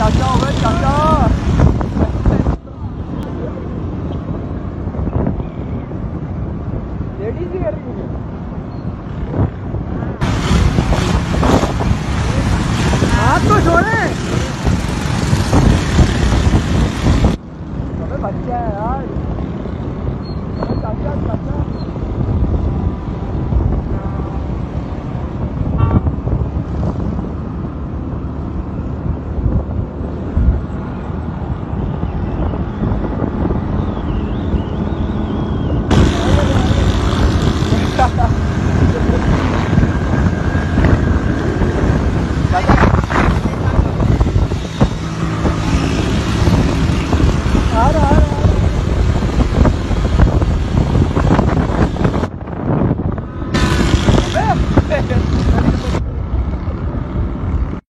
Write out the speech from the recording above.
चाचा हो गए चाचा। लेडीज ही कर रही है। हाथ तो छोड़े। अबे बच्चा है यार। चाचा चाचा